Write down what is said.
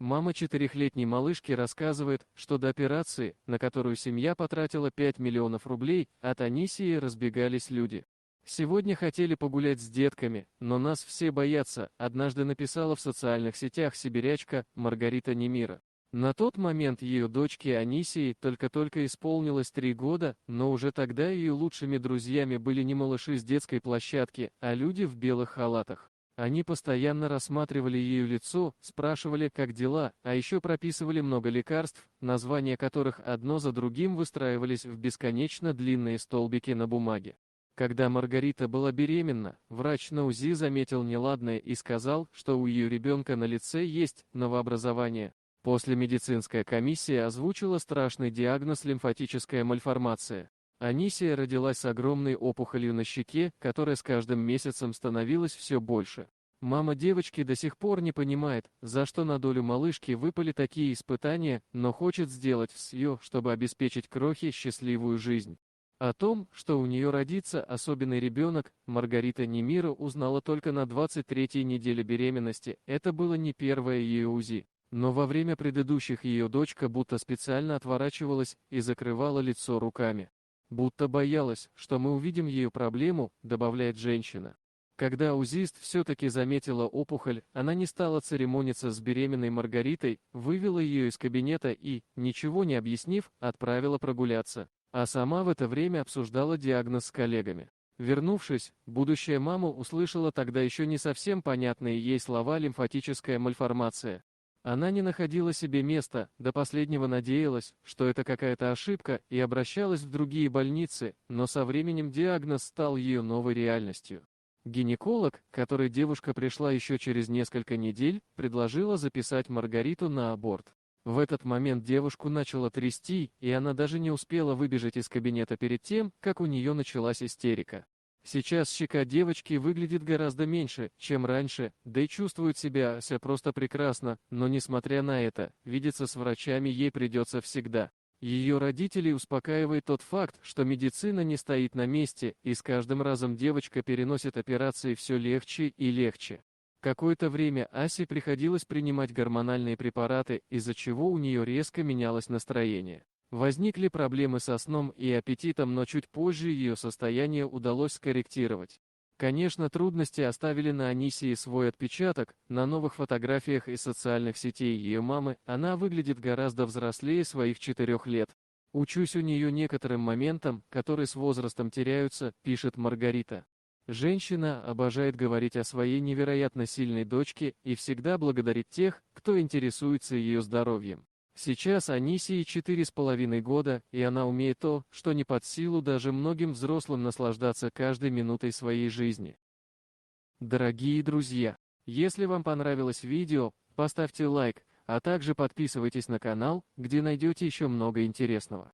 Мама четырехлетней малышки рассказывает, что до операции, на которую семья потратила 5 миллионов рублей, от Анисии разбегались люди. «Сегодня хотели погулять с детками, но нас все боятся», однажды написала в социальных сетях сибирячка Маргарита Немира. На тот момент ее дочке Анисии только-только исполнилось 3 года, но уже тогда ее лучшими друзьями были не малыши с детской площадки, а люди в белых халатах. Они постоянно рассматривали ее лицо, спрашивали, как дела, а еще прописывали много лекарств, названия которых одно за другим выстраивались в бесконечно длинные столбики на бумаге. Когда Маргарита была беременна, врач на УЗИ заметил неладное и сказал, что у ее ребенка на лице есть новообразование. После медицинская комиссия озвучила страшный диагноз лимфатическая мальформация. Анисия родилась с огромной опухолью на щеке, которая с каждым месяцем становилась все больше. Мама девочки до сих пор не понимает, за что на долю малышки выпали такие испытания, но хочет сделать все, чтобы обеспечить крохе счастливую жизнь. О том, что у нее родится особенный ребенок, Маргарита Немира узнала только на 23-й неделе беременности, это было не первое ее УЗИ. Но во время предыдущих ее дочка будто специально отворачивалась и закрывала лицо руками. Будто боялась, что мы увидим ее проблему, добавляет женщина. Когда УЗИст все-таки заметила опухоль, она не стала церемониться с беременной Маргаритой, вывела ее из кабинета и, ничего не объяснив, отправила прогуляться. А сама в это время обсуждала диагноз с коллегами. Вернувшись, будущая мама услышала тогда еще не совсем понятные ей слова «лимфатическая мальформация». Она не находила себе места, до последнего надеялась, что это какая-то ошибка, и обращалась в другие больницы, но со временем диагноз стал ее новой реальностью. Гинеколог, к которой девушка пришла еще через несколько недель, предложила записать Маргариту на аборт. В этот момент девушку начало трясти, и она даже не успела выбежать из кабинета перед тем, как у нее началась истерика. Сейчас щека девочки выглядит гораздо меньше, чем раньше, да и чувствует себя Ася просто прекрасно, но несмотря на это, видеться с врачами ей придется всегда. Ее родителей успокаивает тот факт, что медицина не стоит на месте, и с каждым разом девочка переносит операции все легче и легче. Какое-то время Асе приходилось принимать гормональные препараты, из-за чего у нее резко менялось настроение. Возникли проблемы со сном и аппетитом, но чуть позже ее состояние удалось скорректировать. Конечно, трудности оставили на Анисии свой отпечаток, на новых фотографиях из социальных сетей ее мамы она выглядит гораздо взрослее своих 4 лет. «Учусь у нее некоторым моментам, которые с возрастом теряются», пишет Маргарита. Женщина обожает говорить о своей невероятно сильной дочке и всегда благодарит тех, кто интересуется ее здоровьем. Сейчас Анисии 4,5 года, и она умеет то, что не под силу даже многим взрослым наслаждаться каждой минутой своей жизни. Дорогие друзья, если вам понравилось видео, поставьте лайк, а также подписывайтесь на канал, где найдете еще много интересного.